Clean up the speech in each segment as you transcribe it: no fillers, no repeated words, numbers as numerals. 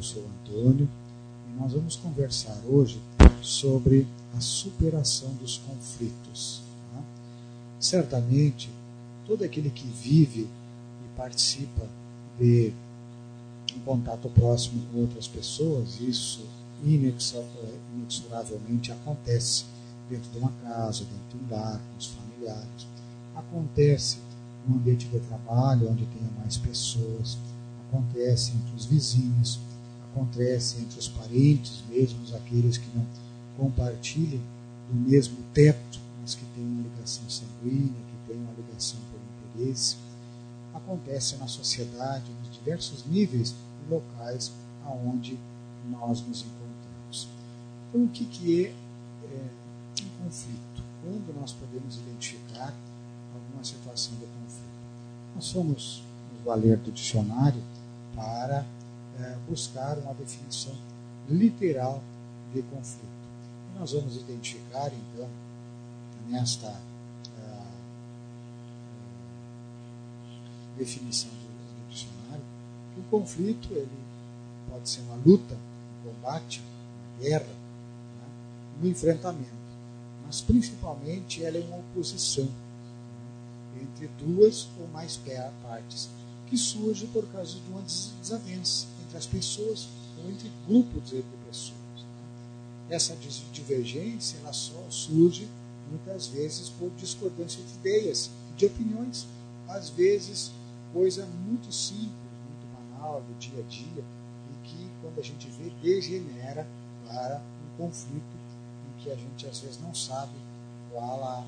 eu sou o Antônio e nós vamos conversar hoje sobre a superação dos conflitos. Tá? Certamente, todo aquele que vive e participa de um contato próximo com outras pessoas, isso inexoravelmente acontece dentro de uma casa, dentro de um lar, com os familiares. Acontece no ambiente de trabalho, onde tenha mais pessoas. Acontece entre os vizinhos. Acontece entre os parentes, mesmo aqueles que não compartilhem do mesmo teto, mas que têm uma ligação sanguínea, que têm uma ligação por interesse. Acontece na sociedade, nos diversos níveis e locais aonde nós nos encontramos. Então, o que é um conflito? Quando nós podemos identificar alguma situação de conflito? Nós vamos nos valer do dicionário para buscar uma definição literal de conflito. E nós vamos identificar, então, nesta definição do dicionário, que o conflito ele pode ser uma luta, um combate, uma guerra, né, um enfrentamento, mas principalmente ela é uma oposição, né, entre duas ou mais partes, que surge por causa de uma desavença entre as pessoas ou entre grupos de pessoas. Né. Essa divergência ela só surge muitas vezes por discordância de ideias, de opiniões, às vezes coisa muito simples, muito banal do dia a dia, e que, quando a gente vê, degenera para um conflito em que a gente, às vezes, não sabe qual a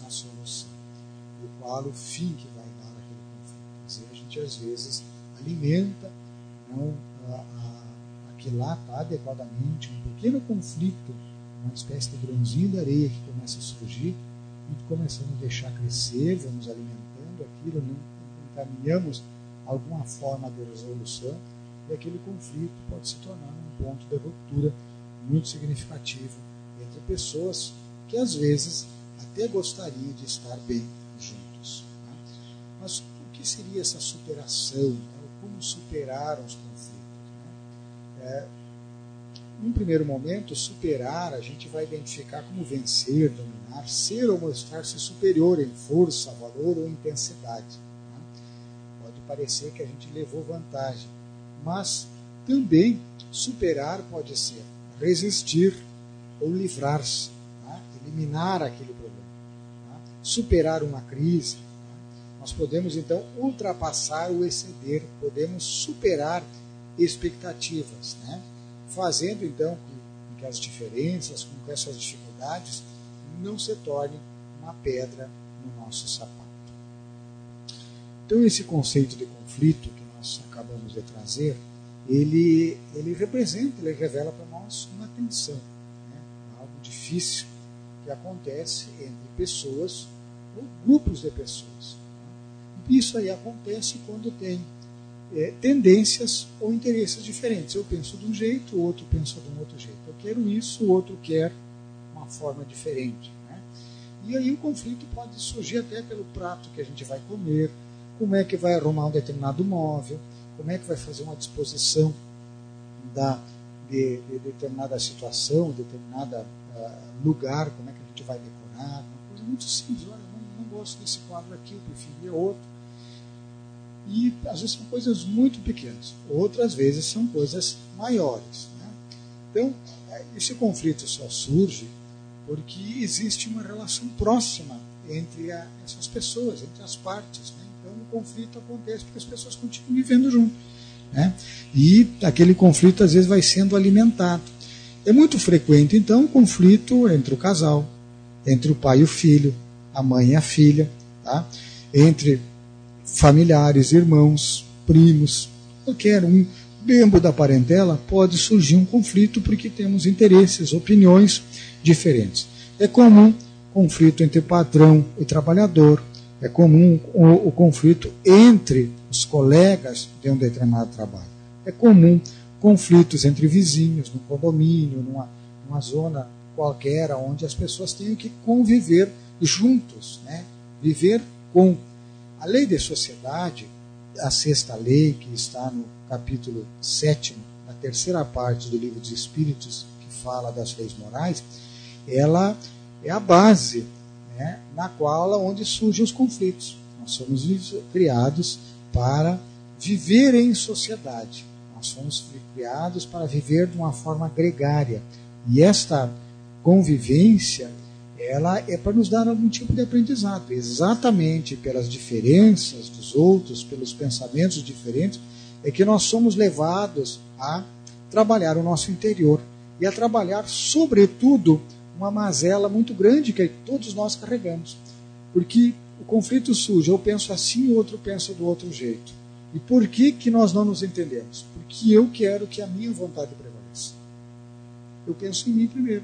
solução, ou qual o fim que vai dar aquele conflito. Quer dizer, a gente, às vezes, alimenta aquilata adequadamente um pequeno conflito, uma espécie de grãozinho de areia que começa a surgir, e começamos a deixar crescer, vamos alimentando aquilo, não encaminhamos alguma forma de resolução, e aquele conflito pode se tornar um ponto de ruptura muito significativo entre pessoas que às vezes até gostariam de estar bem juntos. Tá? Mas o que seria essa superação? Né? Como superar os conflitos? Né? Num primeiro momento, superar a gente vai identificar como vencer, dominar, ser ou mostrar-se superior em força, valor ou intensidade. Parecer que a gente levou vantagem, mas também superar pode ser resistir ou livrar-se, tá? Eliminar aquele problema, tá? Superar uma crise, tá? Nós podemos então ultrapassar ou exceder, podemos superar expectativas, né? Fazendo então com que as diferenças, com que essas dificuldades não se tornem uma pedra no nosso sapato. Então, esse conceito de conflito que nós acabamos de trazer, ele representa, ele revela para nós uma tensão, né? Algo difícil que acontece entre pessoas ou grupos de pessoas. Né? E isso aí acontece quando tem tendências ou interesses diferentes. Eu penso de um jeito, o outro pensa de um outro jeito. Eu quero isso, o outro quer uma forma diferente. Né? E aí o conflito pode surgir até pelo prato que a gente vai comer, como é que vai arrumar um determinado móvel, como é que vai fazer uma disposição de determinada situação, determinado lugar, como é que a gente vai decorar, uma coisa muito simples. Olha, eu não gosto desse quadro aqui, eu preferia outro. E às vezes são coisas muito pequenas, outras vezes são coisas maiores. Né? Então, esse conflito só surge porque existe uma relação próxima entre essas pessoas, entre as partes. Né? Então, o conflito acontece porque as pessoas continuam vivendo junto. Né? E aquele conflito, às vezes, vai sendo alimentado. É muito frequente, então, o conflito entre o casal, entre o pai e o filho, a mãe e a filha, tá? Entre familiares, irmãos, primos, qualquer um membro da parentela, pode surgir um conflito porque temos interesses, opiniões diferentes. É comum conflito entre patrão e trabalhador, é comum o conflito entre os colegas de um determinado trabalho. É comum conflitos entre vizinhos, no condomínio, numa zona qualquer, onde as pessoas têm que conviver juntos, né? Viver com. A lei de sociedade, a sexta lei, que está no capítulo 7º terceira parte do Livro dos Espíritos, que fala das leis morais, ela é a base, né, na qual onde surgem os conflitos. Nós somos criados para viver em sociedade. Nós somos criados para viver de uma forma gregária. E esta convivência, ela é para nos dar algum tipo de aprendizado. Exatamente pelas diferenças dos outros, pelos pensamentos diferentes, é que nós somos levados a trabalhar o nosso interior e a trabalhar, sobretudo, uma mazela muito grande que todos nós carregamos. Porque o conflito surge, eu penso assim, o outro pensa do outro jeito. E por que nós não nos entendemos? Porque eu quero que a minha vontade prevaleça. Eu penso em mim primeiro.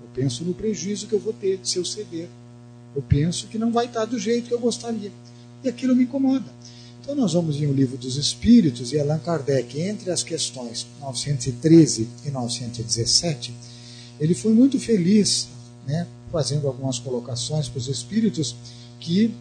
Eu penso no prejuízo que eu vou ter se eu ceder. Eu penso que não vai estar do jeito que eu gostaria. E aquilo me incomoda. Então nós vamos em O Livro dos Espíritos, e Allan Kardec, entre as questões 913 e 917, ele foi muito feliz, né, fazendo algumas colocações para os espíritos que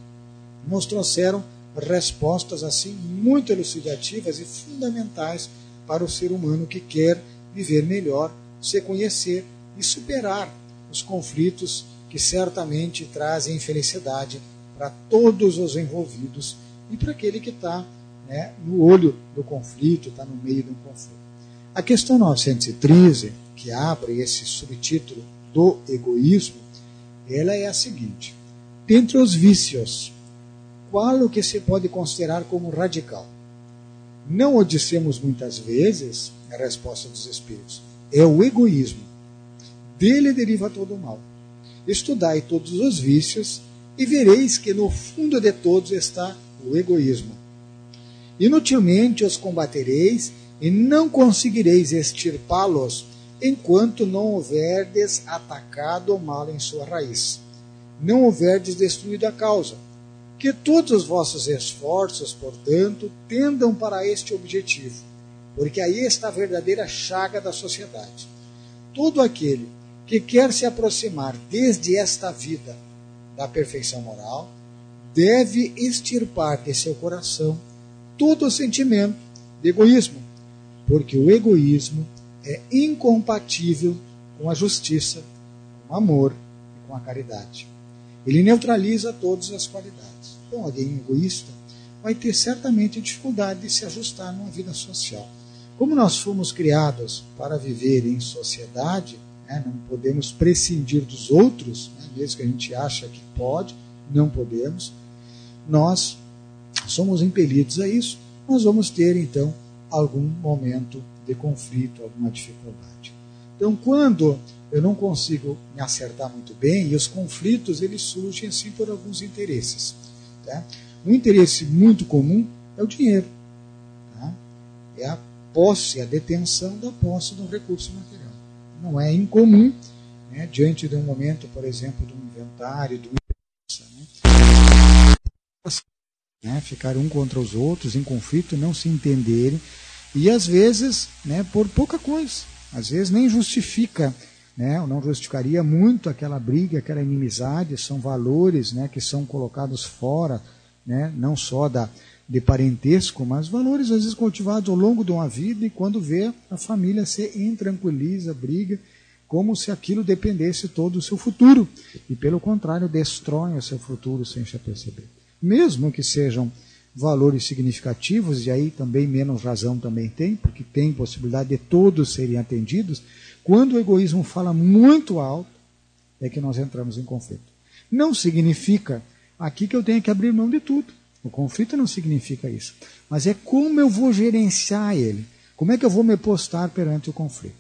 nos trouxeram respostas assim muito elucidativas e fundamentais para o ser humano que quer viver melhor, se conhecer e superar os conflitos que certamente trazem infelicidade para todos os envolvidos e para aquele que está, né, no olho do conflito, está no meio de um conflito. A questão 913, que abre esse subtítulo do egoísmo, ela é a seguinte: dentre os vícios, qual o que se pode considerar como radical? Não o dissemos muitas vezes, a resposta dos Espíritos, é o egoísmo. Dele deriva todo o mal. Estudai todos os vícios e vereis que no fundo de todos está o egoísmo. Inutilmente os combatereis e não conseguireis extirpá-los enquanto não houverdes atacado o mal em sua raiz. Não houverdes destruído a causa. Que todos os vossos esforços, portanto, tendam para este objetivo, porque aí está a verdadeira chaga da sociedade. Todo aquele que quer se aproximar desde esta vida da perfeição moral, deve extirpar de seu coração todo o sentimento de egoísmo, porque o egoísmo é incompatível com a justiça, com o amor e com a caridade. Ele neutraliza todas as qualidades. Então, alguém egoísta vai ter certamente dificuldade de se ajustar numa vida social. Como nós fomos criados para viver em sociedade, né, não podemos prescindir dos outros, né, mesmo que a gente acha que pode, não podemos. Nós somos impelidos a isso. Nós vamos ter, então, algum momento de conflito, alguma dificuldade. Então, quando eu não consigo me acertar muito bem, e os conflitos eles surgem assim por alguns interesses. Tá? Um interesse muito comum é o dinheiro. Tá? É a posse, a detenção da posse do recurso material. Não é incomum, né, diante de um momento, por exemplo, de um inventário, de uma né, ficar um contra os outros, em conflito, não se entenderem, e às vezes, né, por pouca coisa, às vezes nem justifica, né, ou não justificaria muito aquela briga, aquela inimizade, são valores, né, que são colocados fora, né, não só de parentesco, mas valores às vezes cultivados ao longo de uma vida, e quando vê, a família se intranquiliza, briga, como se aquilo dependesse todo do seu futuro, e pelo contrário, destrói o seu futuro sem se aperceber. Mesmo que sejam valores significativos, e aí também menos razão também tem, porque tem possibilidade de todos serem atendidos, quando o egoísmo fala muito alto, é que nós entramos em conflito. Não significa aqui que eu tenha que abrir mão de tudo. O conflito não significa isso. Mas é como eu vou gerenciar ele. Como é que eu vou me postar perante o conflito?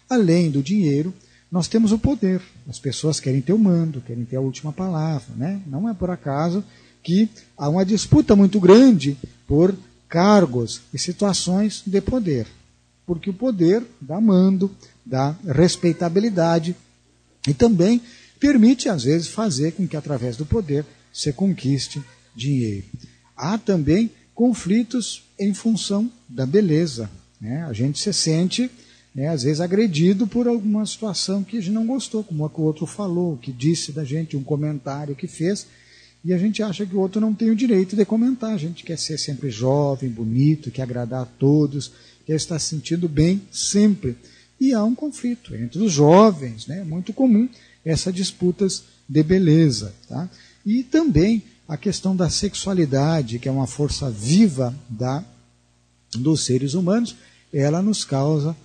Além do dinheiro, nós temos o poder. As pessoas querem ter o mando, querem ter a última palavra, né? Não é por acaso que há uma disputa muito grande por cargos e situações de poder. Porque o poder dá mando, dá respeitabilidade e também permite, às vezes, fazer com que, através do poder, se conquiste dinheiro. Há também conflitos em função da beleza. Né? A gente se sente, né, às vezes, agredido por alguma situação que a gente não gostou, como a que o outro falou, que disse da gente, um comentário que fez, e a gente acha que o outro não tem o direito de comentar. A gente quer ser sempre jovem, bonito, quer agradar a todos, quer estar se sentindo bem sempre. E há um conflito entre os jovens, né? É muito comum essas disputas de beleza. Tá? E também a questão da sexualidade, que é uma força viva dos seres humanos, ela nos causa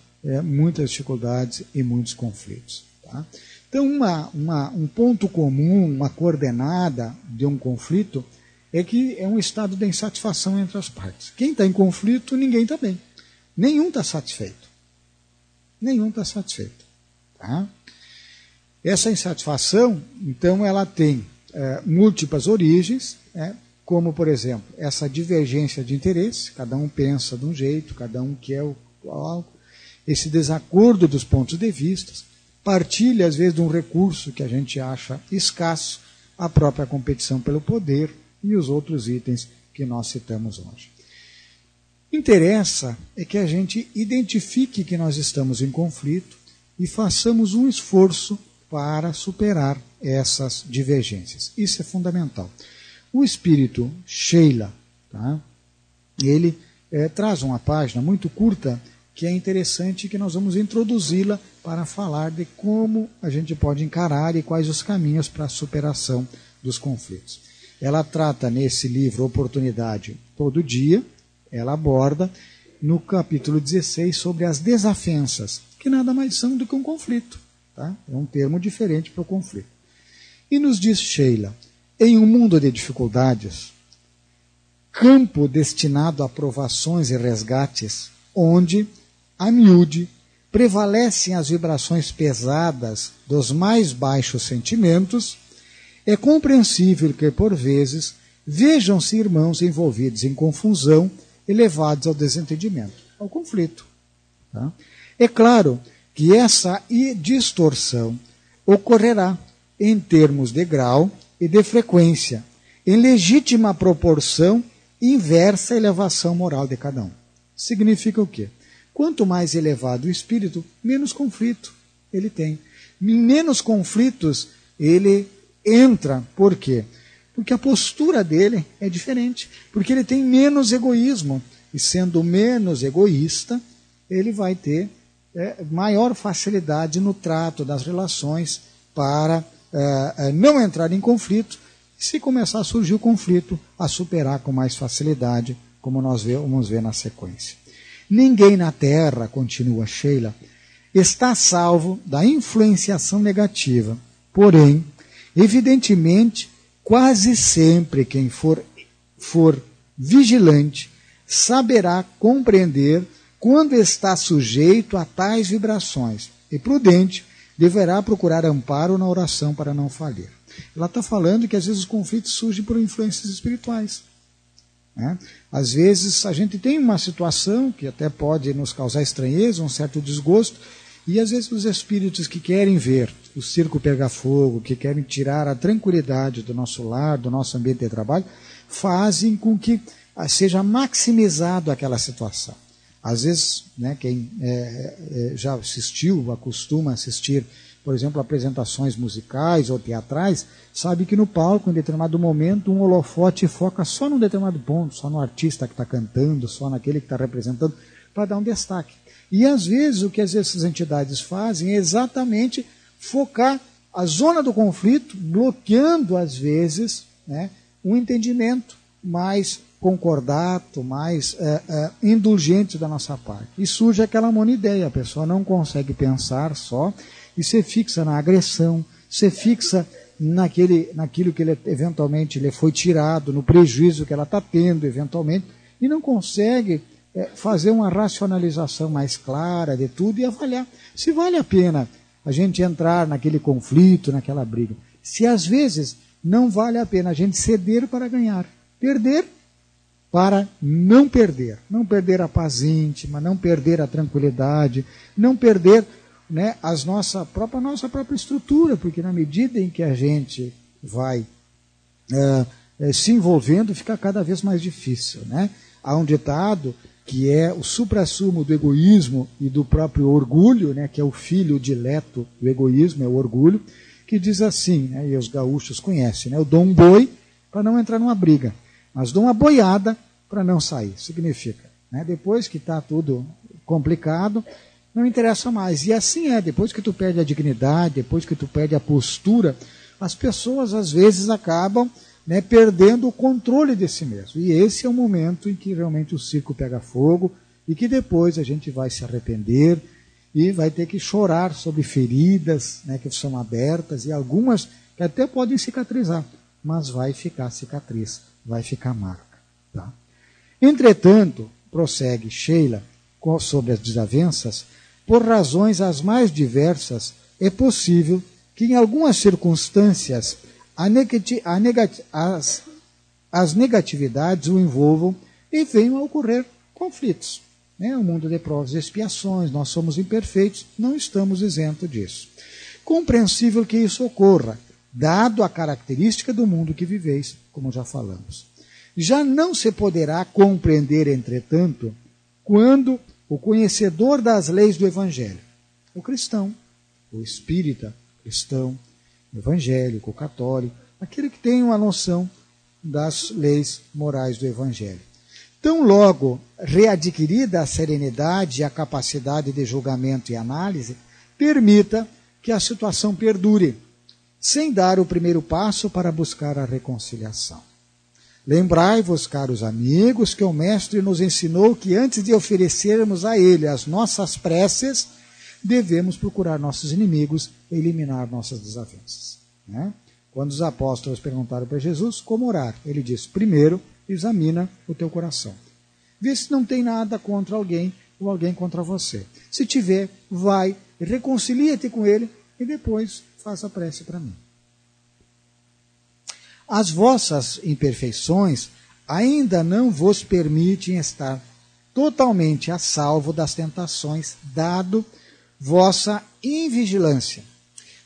muitas dificuldades e muitos conflitos. Tá? Então, um ponto comum, uma coordenada de um conflito é que é um estado de insatisfação entre as partes. Quem está em conflito, ninguém está bem. Nenhum está satisfeito. Nenhum está satisfeito. Tá? Essa insatisfação, então, ela tem múltiplas origens, como, por exemplo, essa divergência de interesse, cada um pensa de um jeito, cada um quer algo, esse desacordo dos pontos de vista, partilha, às vezes, de um recurso que a gente acha escasso, a própria competição pelo poder e os outros itens que nós citamos hoje. Interessa é que a gente identifique que nós estamos em conflito e façamos um esforço para superar essas divergências. Isso é fundamental. O espírito Sheila, tá? Ele traz uma página muito curta que é interessante, que nós vamos introduzi-la para falar de como a gente pode encarar e quais os caminhos para a superação dos conflitos. Ela trata nesse livro Oportunidade Todo Dia, ela aborda no capítulo 16 sobre as desafensas, que nada mais são do que um conflito. Tá? É um termo diferente para o conflito. E nos diz Sheila, em um mundo de dificuldades, campo destinado a provações e resgates, onde, a miúde, prevalecem as vibrações pesadas dos mais baixos sentimentos, é compreensível que, por vezes, vejam-se irmãos envolvidos em confusão e levados ao desentendimento, ao conflito. Tá? É claro que essa distorção ocorrerá em termos de grau e de frequência, em legítima proporção inversa à elevação moral de cada um. Significa o quê? Quanto mais elevado o espírito, menos conflito ele tem. Menos conflitos ele entra. Por quê? Porque a postura dele é diferente. Porque ele tem menos egoísmo. E sendo menos egoísta, ele vai ter maior facilidade no trato das relações para não entrar em conflito. Se começar a surgir o conflito, a superar com mais facilidade, como nós vamos ver na sequência. Ninguém na Terra, continua Sheila, está salvo da influenciação negativa. Porém, evidentemente, quase sempre quem for vigilante saberá compreender quando está sujeito a tais vibrações e, prudente, deverá procurar amparo na oração para não falhar. Ela está falando que às vezes os conflitos surgem por influências espirituais. Né? Às vezes a gente tem uma situação que até pode nos causar estranheza, um certo desgosto, e às vezes os espíritos que querem ver o circo pegar fogo, que querem tirar a tranquilidade do nosso lar, do nosso ambiente de trabalho, fazem com que seja maximizado aquela situação. Às vezes, né, quem já assistiu, acostuma assistir, por exemplo, apresentações musicais ou teatrais, sabe que no palco, em determinado momento, um holofote foca só num determinado ponto, só no artista que está cantando, só naquele que está representando, para dar um destaque. E às vezes o que essas entidades fazem é exatamente focar a zona do conflito, bloqueando às vezes, né, um entendimento mais concordato, mais indulgente da nossa parte. E surge aquela monoideia, a pessoa não consegue pensar só e se fixa na agressão, se fixa naquilo que eventualmente lhe foi tirado, no prejuízo que ela está tendo eventualmente, e não consegue fazer uma racionalização mais clara de tudo e avaliar se vale a pena a gente entrar naquele conflito, naquela briga. Se às vezes não vale a pena a gente ceder para ganhar, perder para não perder a paz íntima, não perder a tranquilidade, não perder, né, a nossa própria estrutura, porque na medida em que a gente vai se envolvendo, fica cada vez mais difícil. Né? Há um ditado que é o suprassumo do egoísmo e do próprio orgulho, né, que é o filho dileto do egoísmo, é o orgulho, que diz assim, né, e os gaúchos conhecem, né, eu dou um boi para não entrar numa briga, mas dou uma boiada para não sair. Significa, né, depois que está tudo complicado, não interessa mais. E assim é, depois que tu perde a dignidade, depois que tu perde a postura, as pessoas às vezes acabam, né, perdendo o controle de si mesmo. E esse é o momento em que realmente o circo pega fogo e que depois a gente vai se arrepender e vai ter que chorar sobre feridas, né, que são abertas e algumas que até podem cicatrizar, mas vai ficar cicatriz, vai ficar marca. Tá? Entretanto, prossegue Sheila sobre as desavenças, por razões as mais diversas, é possível que em algumas circunstâncias as negatividades o envolvam e venham a ocorrer conflitos. É um mundo de provas e expiações, nós somos imperfeitos, não estamos isentos disso. Compreensível que isso ocorra, dado a característica do mundo que viveis, como já falamos. Já não se poderá compreender, entretanto, quando o conhecedor das leis do Evangelho, o cristão, o espírita, cristão, evangélico, católico, aquele que tem uma noção das leis morais do Evangelho. Tão logo readquirida a serenidade e a capacidade de julgamento e análise, permita que a situação perdure, sem dar o primeiro passo para buscar a reconciliação. Lembrai-vos, caros amigos, que o Mestre nos ensinou que antes de oferecermos a Ele as nossas preces, devemos procurar nossos inimigos e eliminar nossas desavenças. Né? Quando os apóstolos perguntaram para Jesus como orar, ele disse, primeiro, examina o teu coração. Vê se não tem nada contra alguém ou alguém contra você. Se tiver, vai, reconcilia-te com ele e depois faça a prece para mim. As vossas imperfeições ainda não vos permitem estar totalmente a salvo das tentações, dado vossa invigilância.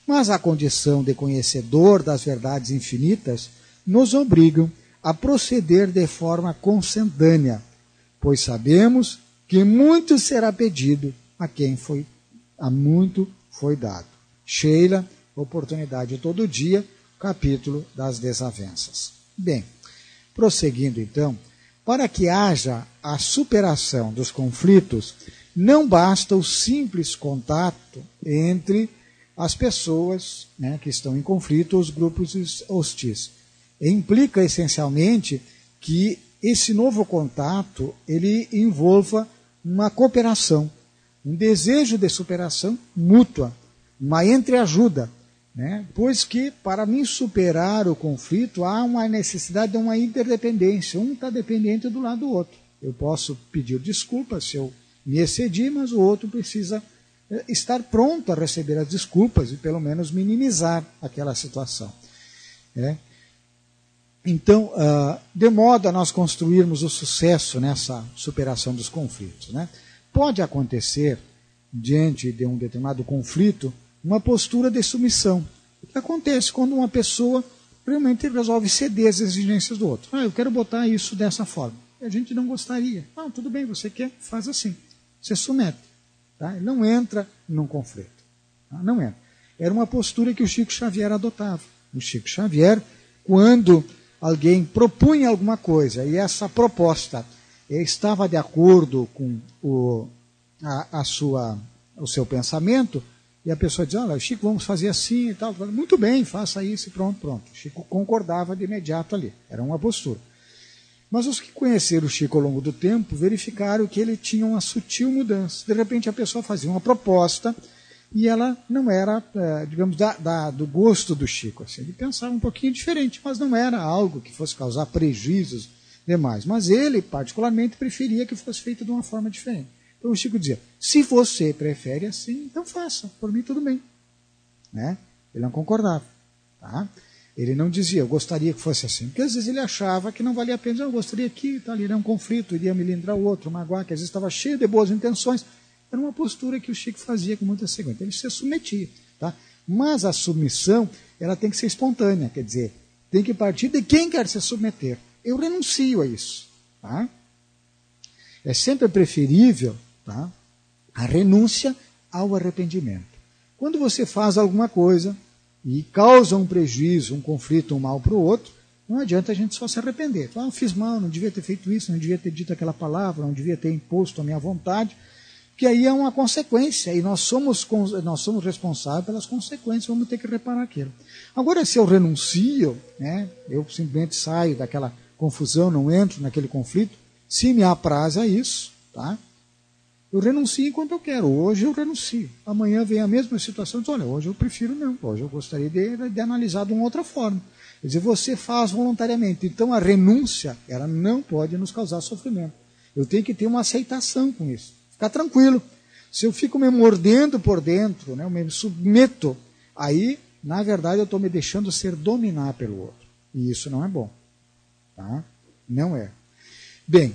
Mas a condição de conhecedor das verdades infinitas nos obrigam a proceder de forma consentânea, pois sabemos que muito será pedido a quem a muito foi dado. Sheila, Oportunidade Todo Dia, capítulo das desavenças. Bem, prosseguindo então, para que haja a superação dos conflitos, não basta o simples contato entre as pessoas, né, que estão em conflito, os grupos hostis. Implica essencialmente que esse novo contato ele envolva uma cooperação, um desejo de superação mútua, uma entreajuda, né? Pois que para mim superar o conflito há uma necessidade de uma interdependência, um está dependente do lado do outro. Eu posso pedir desculpas se eu me excedi, mas o outro precisa estar pronto a receber as desculpas e pelo menos minimizar aquela situação. Né? Então, de modo a nós construirmos o sucesso nessa superação dos conflitos. Né? Pode acontecer, diante de um determinado conflito, uma postura de submissão. O que acontece quando uma pessoa realmente resolve ceder às exigências do outro? Eu quero botar isso dessa forma. A gente não gostaria. Tudo bem, você quer? Faz assim. Você submete. Tá? Ele não entra num conflito. Tá? Não entra. Era uma postura que o Chico Xavier adotava. O Chico Xavier, quando alguém propunha alguma coisa e essa proposta estava de acordo com o seu pensamento, e a pessoa dizia, olha, Chico, vamos fazer assim e tal. Muito bem, faça isso e pronto. O Chico concordava de imediato ali. Era uma postura. Mas os que conheceram o Chico ao longo do tempo verificaram que ele tinha uma sutil mudança. De repente a pessoa fazia uma proposta e ela não era, digamos, do gosto do Chico. Assim. Ele pensava um pouquinho diferente, mas não era algo que fosse causar prejuízos demais. Mas ele, particularmente, preferia que fosse feito de uma forma diferente. Então o Chico dizia, se você prefere assim, então faça, por mim tudo bem. Né? Ele não concordava. Tá? Ele não dizia, eu gostaria que fosse assim, porque às vezes ele achava que não valia a pena, eu gostaria que tal, iria um conflito, iria melindrar o outro, magoar, que às vezes estava cheio de boas intenções. Era uma postura que o Chico fazia com muita segurança. Ele se submetia. Tá? Mas a submissão, ela tem que ser espontânea, quer dizer, tem que partir de quem quer se submeter. Eu renuncio a isso. Tá? É sempre preferível, tá, a renúncia ao arrependimento. Quando você faz alguma coisa e causa um prejuízo, um conflito, um mal para o outro, não adianta a gente só se arrepender. Fiz mal, não devia ter feito isso, não devia ter dito aquela palavra, não devia ter imposto a minha vontade. que aí é uma consequência, e nós somos responsáveis pelas consequências, vamos ter que reparar aquilo. Agora, se eu renuncio, né, eu simplesmente saio daquela confusão, não entro naquele conflito, se me apraz a isso, tá? Eu renuncio enquanto eu quero. Hoje eu renuncio. Amanhã vem a mesma situação e diz, olha, hoje eu prefiro não. Hoje eu gostaria de analisar de uma outra forma. Quer dizer, você faz voluntariamente. Então a renúncia, ela não pode nos causar sofrimento. Eu tenho que ter uma aceitação com isso. Ficar tranquilo. Se eu fico me mordendo por dentro, né, eu me submeto, aí, na verdade, eu estou me deixando ser dominar pelo outro. E isso não é bom. Tá? Não é. Bem,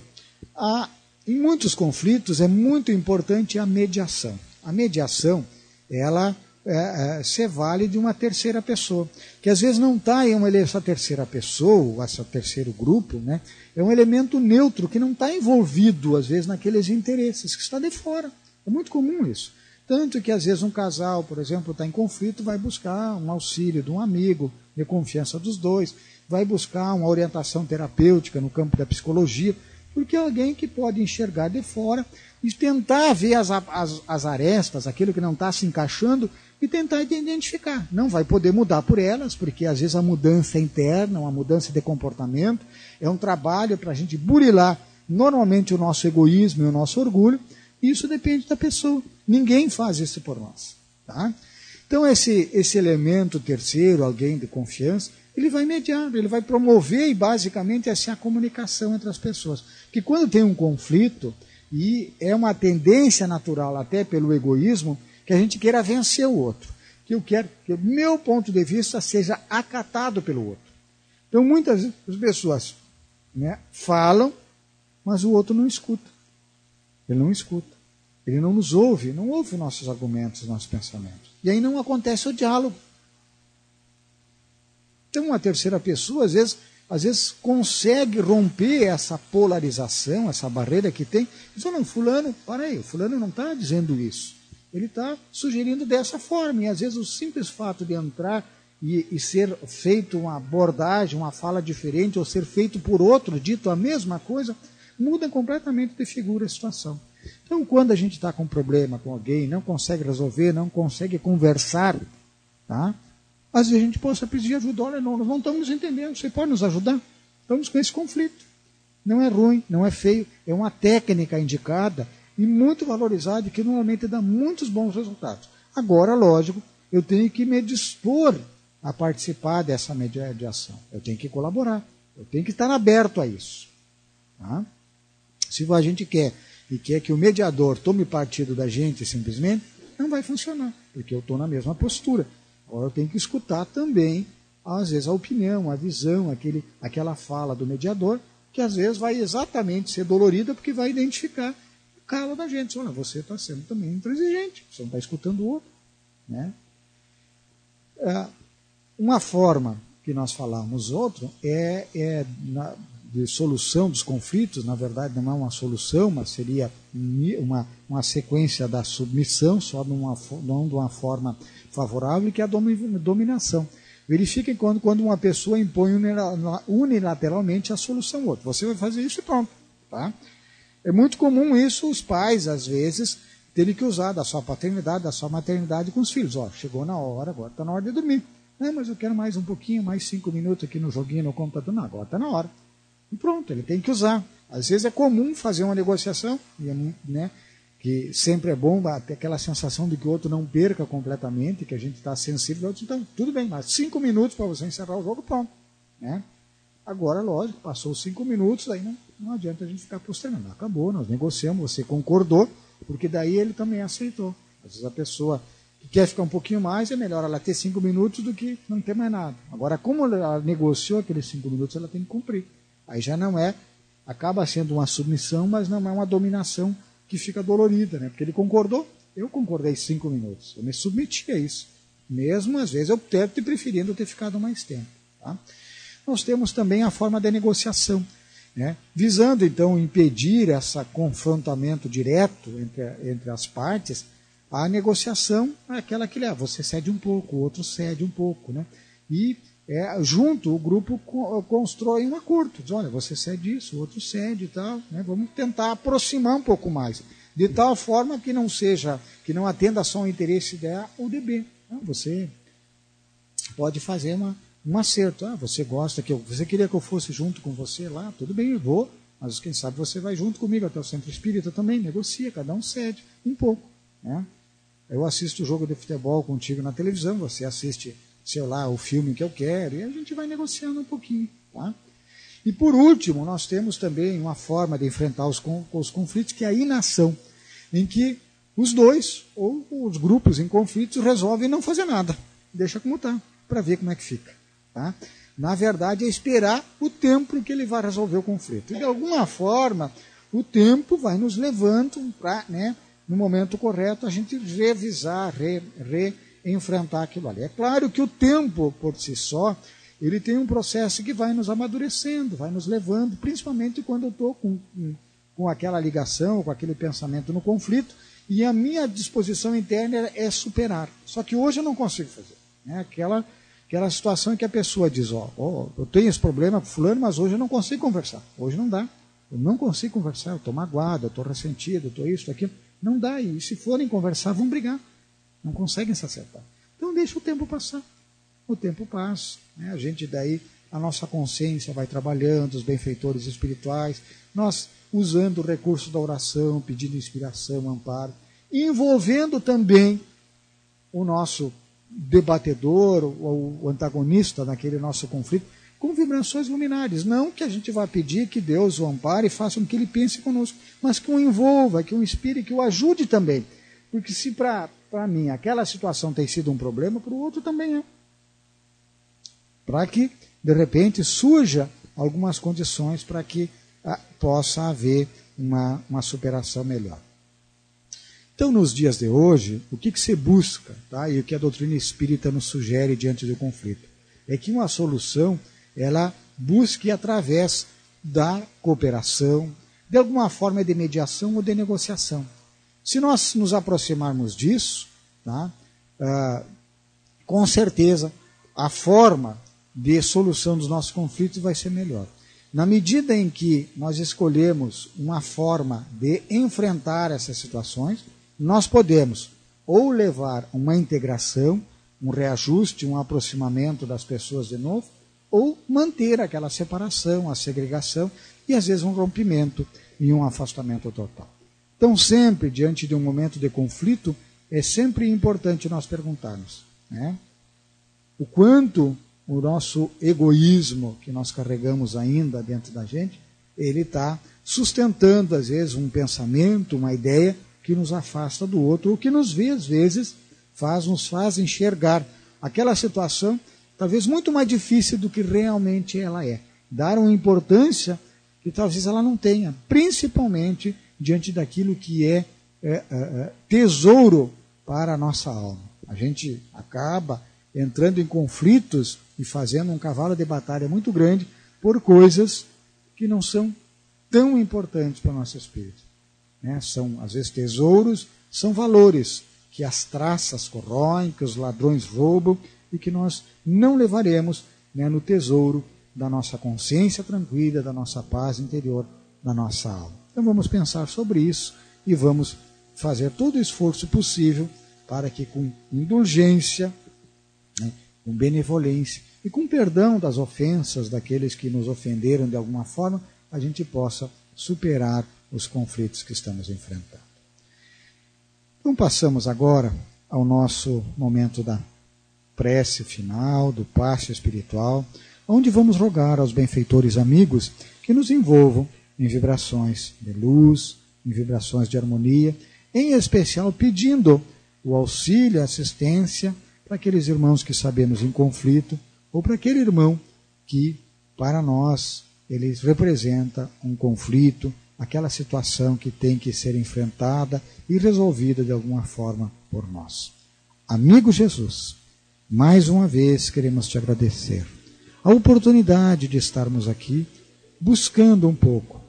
em muitos conflitos é muito importante a mediação. A mediação, ela se vale de uma terceira pessoa, que às vezes não está em essa terceira pessoa, esse terceiro grupo, né? É um elemento neutro que não está envolvido, às vezes, naqueles interesses, que está de fora. É muito comum isso. Tanto que, às vezes, um casal, por exemplo, está em conflito, vai buscar um auxílio de um amigo, de confiança dos dois, vai buscar uma orientação terapêutica no campo da psicologia, porque é alguém que pode enxergar de fora e tentar ver as arestas, aquilo que não está se encaixando, e tentar identificar. Não vai poder mudar por elas, porque às vezes a mudança é interna, uma mudança de comportamento, é um trabalho para a gente burilar normalmente o nosso egoísmo e o nosso orgulho, e isso depende da pessoa. Ninguém faz isso por nós. Tá? Então esse elemento terceiro, alguém de confiança, ele vai mediar, ele vai promover e basicamente essa é a comunicação entre as pessoas. Que quando tem um conflito, e é uma tendência natural até pelo egoísmo, que a gente queira vencer o outro. Que eu quero que o meu ponto de vista seja acatado pelo outro. Então muitas pessoas, né, falam, mas o outro não escuta. Ele não escuta. Ele não nos ouve, não ouve nossos argumentos, nossos pensamentos. E aí não acontece o diálogo. Então, uma terceira pessoa, às vezes consegue romper essa polarização, essa barreira que tem. Diz, não, fulano, para aí, o fulano não está dizendo isso. Ele está sugerindo dessa forma. E, às vezes, o simples fato de entrar e ser feito uma abordagem, uma fala diferente, ou ser feito por outro, dito a mesma coisa, muda completamente de figura a situação. Então, quando a gente está com um problema com alguém, não consegue resolver, não consegue conversar, tá? Às vezes a gente possa pedir ajuda. Olha, nós não estamos entendendo, você pode nos ajudar? Estamos com esse conflito. Não é ruim, não é feio, é uma técnica indicada e muito valorizada que normalmente dá muitos bons resultados. Agora, lógico, eu tenho que me dispor a participar dessa mediação. Eu tenho que colaborar, eu tenho que estar aberto a isso. Tá? Se a gente quer e quer que o mediador tome partido da gente simplesmente, não vai funcionar, porque eu estou na mesma postura. Agora eu tenho que escutar também, às vezes, a opinião, a visão, aquela fala do mediador, que às vezes vai exatamente ser dolorida, porque vai identificar o calo da gente. Olha, você está sendo também intransigente, você não está escutando o outro. Né? Uma forma que nós falamos outro de solução dos conflitos, na verdade não é uma solução, mas seria uma sequência da submissão, só não de uma forma favorável, que é a dominação. Verifiquem quando uma pessoa impõe unilateralmente a solução ao outro. Você vai fazer isso e pronto. Tá? É muito comum isso, os pais, às vezes, terem que usar da sua paternidade, da sua maternidade com os filhos. Ó, chegou na hora, agora está na hora de dormir. Mas eu quero mais um pouquinho, mais 5 minutos aqui no joguinho, no computador. Não, agora está na hora. E pronto, ele tem que usar. Às vezes é comum fazer uma negociação, né, que sempre é bom ter aquela sensação de que o outro não perca completamente, que a gente está sensível. Então, tudo bem, mas 5 minutos para você encerrar o jogo, pronto. Né? Agora, lógico, passou 5 minutos, aí não adianta a gente ficar postergando. Acabou, nós negociamos, você concordou, porque daí ele também aceitou. Às vezes a pessoa que quer ficar um pouquinho mais, é melhor ela ter 5 minutos do que não ter mais nada. Agora, como ela negociou aqueles 5 minutos, ela tem que cumprir. Aí já não acaba sendo uma submissão, mas não é uma dominação que fica dolorida, né? Porque ele concordou, eu concordei 5 minutos, eu me submeti a isso. Mesmo, às vezes, eu preferindo ter ficado mais tempo. Tá? Nós temos também a forma de negociação, né? Visando, então, impedir esse confrontamento direto entre as partes. A negociação é aquela que você cede um pouco, o outro cede um pouco, né? E junto o grupo constrói um acordo. Diz, olha, você cede isso, o outro cede e tal, né? Vamos tentar aproximar um pouco mais. de tal forma que não atenda só o interesse de A ou de B. Você pode fazer um acerto. Você gosta você queria que eu fosse junto com você lá, tudo bem, eu vou, mas quem sabe você vai junto comigo até o centro espírita também, negocia, cada um cede um pouco, né? Eu assisto o jogo de futebol contigo na televisão, você assiste, sei lá, o filme que eu quero, e a gente vai negociando um pouquinho, tá? E por último, nós temos também uma forma de enfrentar os conflitos, que é a inação, em que os dois, ou os grupos em conflitos, resolvem não fazer nada, deixa como está, para ver como é que fica, tá? Na verdade, é esperar o tempo que ele vai resolver o conflito. E de alguma forma, o tempo vai nos levando para, né, no momento correto, a gente revisar, enfrentar aquilo ali. É claro que o tempo, por si só, ele tem um processo que vai nos amadurecendo, vai nos levando, principalmente quando eu estou com aquela ligação, com aquele pensamento no conflito, e a minha disposição interna é superar. Só que hoje eu não consigo fazer. Né? Aquela situação em que a pessoa diz, eu tenho esse problema com fulano, mas hoje eu não consigo conversar. Hoje não dá. Eu não consigo conversar, eu estou magoado, eu estou ressentido, eu estou isso, aquilo. Não dá, e se forem conversar, vão brigar. Não conseguem se acertar. Então deixa o tempo passar. O tempo passa, né? A gente daí, a nossa consciência vai trabalhando, os benfeitores espirituais, nós usando o recurso da oração, pedindo inspiração, amparo, envolvendo também o nosso debatedor, o antagonista naquele nosso conflito, com vibrações luminares. Não que a gente vá pedir que Deus o ampare e faça com que ele pense conosco, mas que o envolva, que o inspire, que o ajude também. Porque se para mim aquela situação tem sido um problema, para o outro também é. Para que, de repente, surja algumas condições para que possa haver uma superação melhor. Então, nos dias de hoje, o que se busca, tá? E o que a doutrina espírita nos sugere diante do conflito? É que uma solução, ela busque através da cooperação, de alguma forma de mediação ou de negociação. Se nós nos aproximarmos disso, tá? Com certeza, a forma de solução dos nossos conflitos vai ser melhor. Na medida em que nós escolhemos uma forma de enfrentar essas situações, nós podemos ou levar uma integração, um reajuste, um aproximamento das pessoas de novo, ou manter aquela separação, a segregação e às vezes um rompimento e um afastamento total. Então sempre, diante de um momento de conflito, é sempre importante nós perguntarmos, né, o quanto o nosso egoísmo que nós carregamos ainda dentro da gente, ele está sustentando, às vezes, um pensamento, uma ideia que nos afasta do outro, ou que nos vê, às vezes, nos faz enxergar aquela situação, talvez muito mais difícil do que realmente ela é. Dar uma importância que talvez ela não tenha, principalmente diante daquilo que é tesouro para a nossa alma. A gente acaba entrando em conflitos e fazendo um cavalo de batalha muito grande por coisas que não são tão importantes para o nosso espírito. Né? São, às vezes, tesouros, são valores que as traças corroem, que os ladrões roubam e que nós não levaremos, né, no tesouro da nossa consciência tranquila, da nossa paz interior, da nossa alma. Então vamos pensar sobre isso e vamos fazer todo o esforço possível para que, com indulgência, né, com benevolência e com perdão das ofensas daqueles que nos ofenderam de alguma forma, a gente possa superar os conflitos que estamos enfrentando. Então passamos agora ao nosso momento da prece final, do passe espiritual, onde vamos rogar aos benfeitores amigos que nos envolvam em vibrações de luz, em vibrações de harmonia, em especial pedindo o auxílio, a assistência para aqueles irmãos que sabemos em conflito, ou para aquele irmão que, para nós, ele representa um conflito, aquela situação que tem que ser enfrentada e resolvida de alguma forma por nós. Amigo Jesus, mais uma vez queremos te agradecer a oportunidade de estarmos aqui buscando um pouco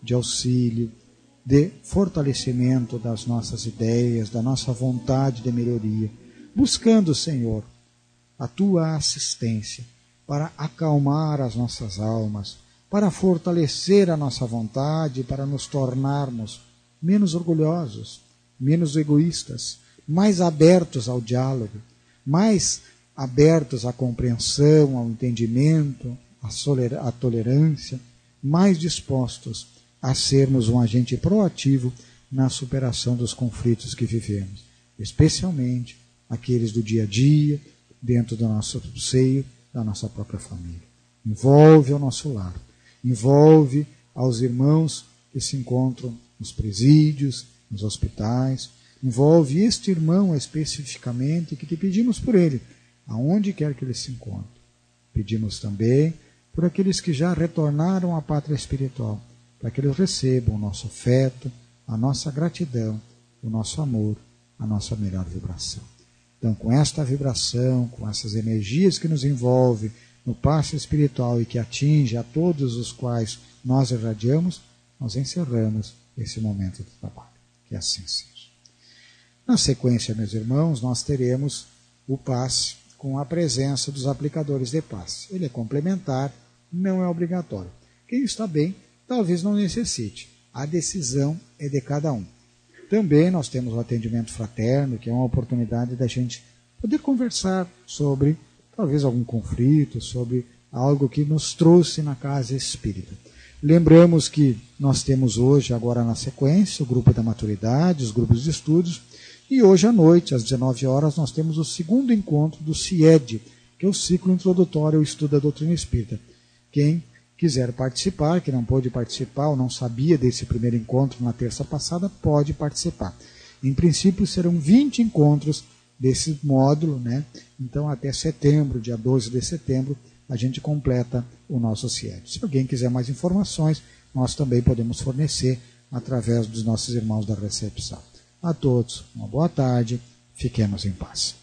de auxílio, de fortalecimento das nossas ideias, da nossa vontade de melhoria, buscando, Senhor, a tua assistência para acalmar as nossas almas, para fortalecer a nossa vontade, para nos tornarmos menos orgulhosos, menos egoístas, mais abertos ao diálogo, mais abertos à compreensão, ao entendimento, à tolerância, mais dispostos a sermos um agente proativo na superação dos conflitos que vivemos, especialmente aqueles do dia a dia, dentro do nosso seio, da nossa própria família. Envolve ao nosso lar, envolve aos irmãos que se encontram nos presídios, nos hospitais, envolve este irmão especificamente que te pedimos por ele, aonde quer que ele se encontre. Pedimos também por aqueles que já retornaram à pátria espiritual, para que eles recebam o nosso afeto, a nossa gratidão, o nosso amor, a nossa melhor vibração. Então, com esta vibração, com essas energias que nos envolvem no passe espiritual e que atinge a todos os quais nós irradiamos, nós encerramos esse momento de trabalho. Que assim seja. Na sequência, meus irmãos, nós teremos o passe com a presença dos aplicadores de passe. Ele é complementar, não é obrigatório. Quem está bem, talvez não necessite. A decisão é de cada um. Também nós temos o atendimento fraterno, que é uma oportunidade da gente poder conversar sobre talvez algum conflito, sobre algo que nos trouxe na casa espírita. Lembramos que nós temos hoje, agora na sequência, o grupo da maturidade, os grupos de estudos, e hoje à noite, às 19 horas, nós temos o segundo encontro do CIED, que é o ciclo introdutório ao estudo da doutrina espírita. Quem quiser participar, que não pôde participar ou não sabia desse primeiro encontro na terça passada, pode participar. Em princípio, serão 20 encontros desse módulo, né? Então, até setembro, dia 12 de setembro, a gente completa o nosso CIED. Se alguém quiser mais informações, nós também podemos fornecer através dos nossos irmãos da recepção. A todos, uma boa tarde, fiquemos em paz.